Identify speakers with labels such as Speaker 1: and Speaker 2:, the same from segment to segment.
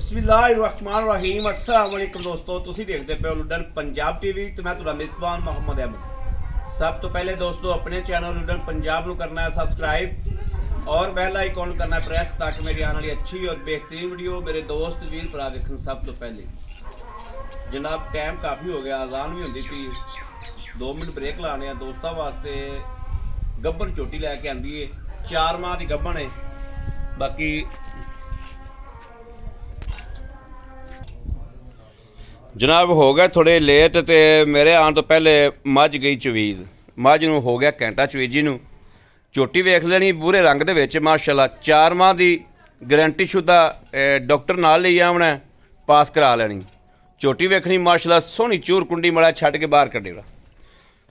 Speaker 1: बिस्मिल्लाहिर्रहमानिर्रहीम अस्सलाम वालेकुम दोस्तों तुसी देखते पे लुडन पंजाब टीवी तो मैं तुहाडा मेज़बान मोहम्मद अहमद। सब तो पहले दोस्तों अपने चैनल लुडन पंजाब को करना है सब्सक्राइब और बेल आइकॉन करना है प्रेस ताकि मेरी आने वाली अच्छी और बेहतरीन वीडियो मेरे दोस्त वीर भरा देखन। सब तो पहले जनाब टाइम काफ़ी हो गया, अजान भी होंदी थी, 2 मिनट ब्रेक लाने हैं दोस्तों वास्ते। गब्बन चोटी लैके आंदी है, 4 माह की गब्बन है। बाकी जनाब हो गए थोड़े लेट तो मेरे आने तो पहले मझ गई चवीज़, मझ नूं हो गया घंटा चवीजी नूं। चोटी वेख लेनी पूरे रंग दे विच माशाअल्लाह, 4 माह की गारंटी शुदा डॉक्टर नाल ले आना पास करा लेनी। चोटी वेखनी माशाअल्लाह सोहनी चूर कुंडी मड़ा छड्ड के बाहर कड्डेगा।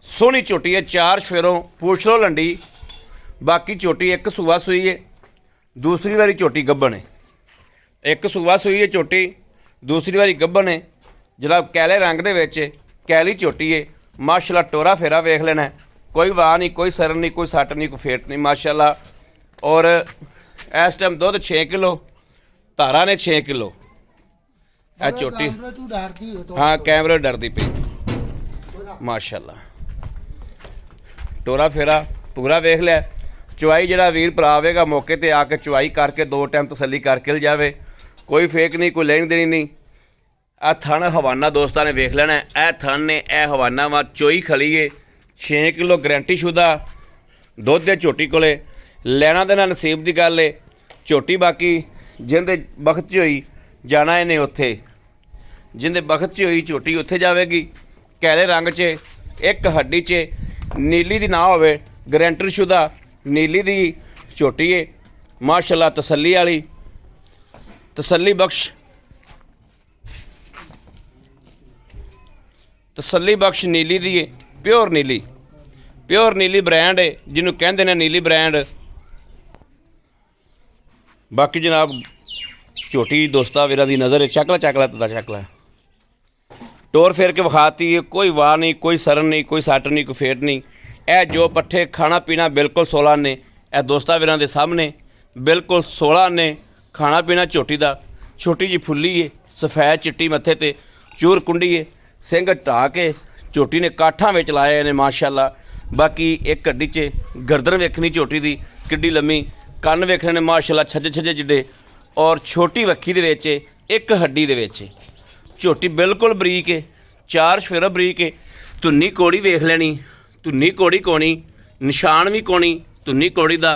Speaker 1: सोहनी चोटी है, 4 शेरों पूछ लो लंडी। बाकी चोटी एक सूआ सूई है, दूसरी वारी चोटी गब्बन है। एक सूआ सूई है चोटी, दूसरी वारी गब्बन है। जनाब कैले रंग दे विच कैली चोटी है माशाअल्लाह। टोरा फेरा वेख लेना, कोई वाह नहीं, कोई सरन नहीं, कोई सट नहीं, कोई फेट नहीं माशाअल्लाह। और इस टाइम दुध 6 किलो, धारा ने 6 किलो। ए चोटी हाँ कैमरे डरदी पई माशाअल्लाह। टोरा फेरा पूरा वेख लिया। चुवाई जरा वीर भरा आवेगा मौके पर आके चुवाई करके 2 टाइम तसली करके जावे, कोई फेक नहीं, कोई लेनी देनी नहीं। आ थन हवाना दोस्तों ने वेख लेना, ए थन ने ए हवाना वा चोई खली है, 6 किलो गारंटी शुदा दुध है झोटी को लेना देना नसीब की गल है। झोटी बाकी जिंदे बखत च होई जाना इन्हें उत्थे, जिंदे बखत च होई झोटी उत्थे जाएगी। कैले रंग च एक हड्डी च नीली दी ना होवे, गारंटी शुदा नीली दी झोटी है माशाअल्लाह। तसल्ली वाली तसल्ली बख्श तसल्ली बख्श नीली दी है, प्योर नीली ब्रांड है जिन्होंने कहते हैं नीली ब्रांड। बाकी जनाब झोटी दोस्ता वीरा दी नज़र है, चकला तुदा चकला टोर फेर के विखाती है। कोई वाह नहीं, कोई सरन नहीं, कोई सट नहीं, कोई फेट नहीं। ए जो पट्ठे खाना पीना बिल्कुल 16 ने, ए दोस्ता वीरां दे सामने बिल्कुल 16 ने खाना पीना झोटी दा। छोटी जी फुल्ली है, सफेद चिट्टी मत्थे ते चूर कुंडी है, सिंग ढा के झोटी ने काठां विच लाए ने माशाअल्लाह। बाकी एक हड्डी च गर्दन वेखनी झोटी दी किड्डी लम्मी, कन्न वेखने ने माशाअल्लाह छज्जे जिड्डे। और छोटी वक्खी दे विच एक हड्डी दे विच झोटी बिल्कुल बरीक है, 4 शेर बरीक है। धुन्नी कोड़ी वेख लेनी, धुन्नी कोड़ी कोनी, निशान भी कोनी। धुन्नी कोड़ी दा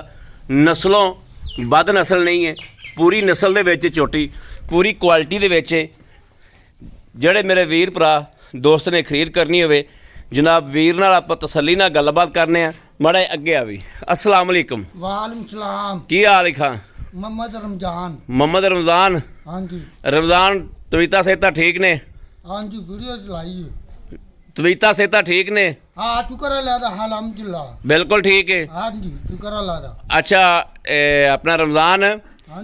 Speaker 1: नस्लों बद नस्ल नहीं है, पूरी नस्ल दे विच झोटी पूरी क्वालिटी दे विच। ਜਿਹੜੇ मेरे वीर भरा दोस्त ने खरीद करनी हो जनाब वीर नाल आपां तसल्ली नाल गलबात करने आ। माड़ा अगे आ भी। अस्सलाम वालेकुम।
Speaker 2: वालेकुम सलाम।
Speaker 1: की हाल है खां? मोहम्मद रमजान।
Speaker 2: हाँ जी
Speaker 1: रमजान तबीयत सेहत ठीक ने?
Speaker 2: हाँ जी वीडियो चलाई है,
Speaker 1: तबीयत सेहत ठीक ने?
Speaker 2: हाँ शुक्र अल्लाह अल्हम्दुलिल्लाह
Speaker 1: बिल्कुल ठीक है।
Speaker 2: हाँ जी शुक्र अल्लाह।
Speaker 1: अच्छा अपना रमजान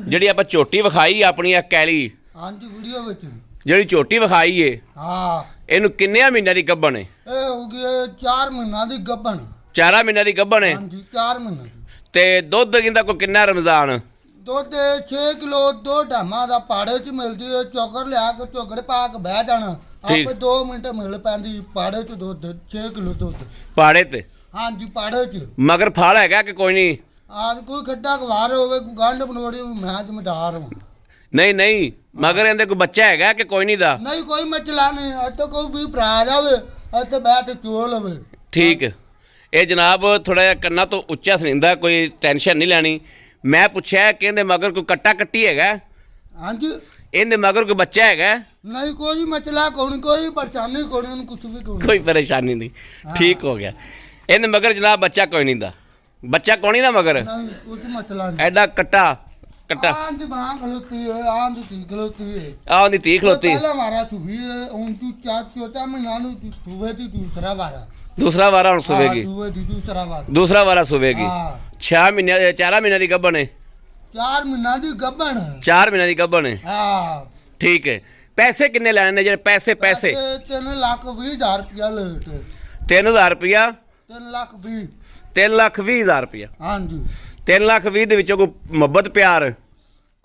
Speaker 1: जी आप झोटी विखाई अपनी कैली,
Speaker 2: हाँ जी वीडियो विच
Speaker 1: जी झोटी विखाई है,
Speaker 2: हाँ
Speaker 1: इनू किन्ने महीने की गब्बन है?
Speaker 2: ए हो गई 4 महीना दी गब्बन।
Speaker 1: 4 महीने की गब्बन है?
Speaker 2: हाँ जी 4 महीने दी।
Speaker 1: ते दुध किंदा को किन्ना रमजान?
Speaker 2: दुध 6 किलो 2 टाइमां दा पाड़े च मिलदी है। चोकर लिया के चोकड़े पा के बह जाना, आपे 2 मिनट मिल पैंदी पाड़े च दुध 6 किलो दुध
Speaker 1: पाड़े ते।
Speaker 2: हाँ जी पाड़े च।
Speaker 1: मगर फल है कि कोई नहीं?
Speaker 2: आज कोई खड्डा गवार होवे, कोई गंढ बनोड़ी मैच मडार हो।
Speaker 1: नहीं मगर इहदे कोई बच्चा है कि कोई नहीं दा?
Speaker 2: नहीं कोई मचला नहीं, अब तो कोई भी भरा जावे अब तो बैठ चो लवे।
Speaker 1: ठीक ये जनाब थोड़ा जिहा कन्ना तो उच्चा सनिंदा, कोई टेंशन नहीं लैनी। मैं पूछा कि इहदे मगर कोई कट्टा कट्टी है?
Speaker 2: हाँ जी
Speaker 1: इहदे मगर कोई बच्चा है?
Speaker 2: नहीं कोई मचला कोई परेशानी कुछ भी
Speaker 1: कोई परेशानी नहीं। ठीक हो गया। इहदे मगर जनाब बच्चा कोई नहीं दा, बच्चा कोई नहीं ना मगर?
Speaker 2: नहीं कुछ मचला नहीं।
Speaker 1: एडा कट्टा कट्टा
Speaker 2: आंधी बांह खलोती है, आंधी ती खलोती है,
Speaker 1: आंधी ती खलोती
Speaker 2: पहला हमारा सुही है उन तू 4 महीना नु सुबह दी दूसरा
Speaker 1: वारा हुण सुवेगी, दूसरा वारा सुवेगी। 6 महीने 4 महीने दी गब्बन है?
Speaker 2: 4 महीना दी गब्बन।
Speaker 1: 4 महीने दी गब्बन है।
Speaker 2: हां
Speaker 1: ठीक है। पैसे किन्ने लेने ने? जे पैसे
Speaker 2: 3,20,000 रुपया लेते।
Speaker 1: 3000 रुपया?
Speaker 2: 3,20,000।
Speaker 1: 3,20,000 रुपया?
Speaker 2: हाँ जी
Speaker 1: 3,20,000 ਦੇ ਵਿੱਚੋਂ ਕੋਈ ਮੁਹੱਬਤ ਪਿਆਰ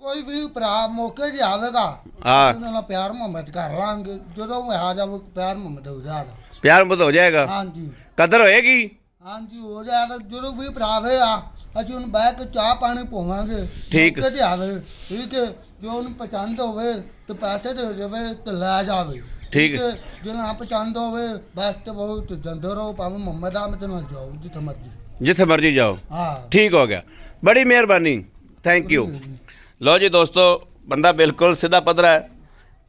Speaker 2: ਕੋਈ ਵੀ ਭਰਾ ਮੌਕੇ 'ਤੇ ਆਵੇਗਾ
Speaker 1: ਹਾਂ।
Speaker 2: ਉਹਨਾਂ ਨਾਲ ਪਿਆਰ ਮੁਹੱਬਤ ਕਰ ਲਾਂਗੇ ਜਦੋਂ ਉਹ ਆ ਜਾਵੇ ਪਿਆਰ ਮੁਹੱਬਤ ਹੋ ਜਾਏਗਾ।
Speaker 1: ਪਿਆਰ ਮੁਹੱਬਤ ਹੋ ਜਾਏਗਾ,
Speaker 2: ਹਾਂਜੀ
Speaker 1: ਕਦਰ ਹੋਏਗੀ।
Speaker 2: ਹਾਂਜੀ ਹੋ ਜਾਏਗਾ। ਜਦੋਂ ਵੀ ਭਰਾ ਆਵੇਗਾ ਅਸੀਂ ਉਹਨੂੰ ਬਹਿ ਕੇ ਚਾਹ ਪਾਣੀ ਪਵਾਵਾਂਗੇ।
Speaker 1: ਠੀਕ।
Speaker 2: ਮੌਕੇ 'ਤੇ ਆਵੇ ਠੀਕ ਹੈ। ਜੋ ਉਹਨੂੰ ਪਸੰਦ ਹੋਵੇ ਤੇ ਪੈਸੇ ਦੇ ਜਾਵੇ ਤੇ ਲੈ ਜਾਵੇ।
Speaker 1: ਠੀਕ
Speaker 2: ਹੈ। ਜੇ ਨਾ ਪਸੰਦ ਹੋਵੇ ਬਸ ਤੇ ਬਹੁਤ ਜਾਂਦੇ ਰਹੋ ਭਾਵੇਂ ਮੁਹੰਮਦ ਆਹਮਦ ਨਾਲ ਜਾਓ ਜਿੱਥੇ ਮਰਜ਼ੀ।
Speaker 1: ਜਿੱਥੇ ਮਰਜੀ ਜਾਓ।
Speaker 2: ਹਾਂ
Speaker 1: ਠੀਕ ਹੋ ਗਿਆ, ਬੜੀ ਮਿਹਰਬਾਨੀ, ਥੈਂਕ ਯੂ। ਲਓ ਜੀ ਦੋਸਤੋ, ਬੰਦਾ ਬਿਲਕੁਲ ਸਿੱਧਾ ਪੱਧਰਾ ਹੈ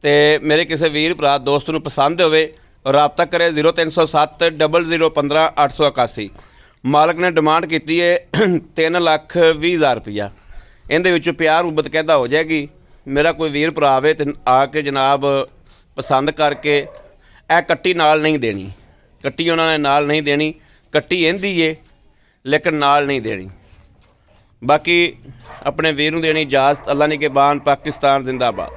Speaker 1: ਤੇ ਮੇਰੇ ਕਿਸੇ ਵੀਰ ਭਰਾ ਦੋਸਤ ਨੂੰ ਪਸੰਦ ਹੋਵੇ ਰਾਬਤਾ ਕਰੇ 0307 0015 881। ਮਾਲਕ ਨੇ ਡਿਮਾਂਡ ਕੀਤੀ ਹੈ 3,20,000 ਰੁਪਈਆ। ਇਹਦੇ ਵਿੱਚ ਪਿਆਰ ਮੁਹੱਬਤ ਕਹਿੰਦਾ ਹੋ ਜਾਏਗੀ। ਮੇਰਾ ਕੋਈ ਵੀਰ ਭਰਾ ਆਵੇ ਤੇ ਆ ਕੇ ਜਨਾਬ ਪਸੰਦ ਕਰਕੇ ਇਹ ਕੱਟੀ ਨਾਲ ਨਹੀਂ ਦੇਣੀ, ਕੱਟੀ ਉਹਨਾਂ ਨੇ ਨਾਲ ਨਹੀਂ ਦੇਣੀ, ਕੱਟੀ ਇਹਦੀ ਏ ਲੇਕਿਨ ਨਾਲ ਨਹੀਂ ਦੇਣੀ। ਬਾਕੀ ਆਪਣੇ ਵੀਰ ਨੂੰ ਦੇਣੀ ਇਜਾਜ਼ਤ। ਅੱਲਾ ਨਿਗਹਿਬਾਨ, ਪਾਕਿਸਤਾਨ ਜ਼ਿੰਦਾਬਾਦ।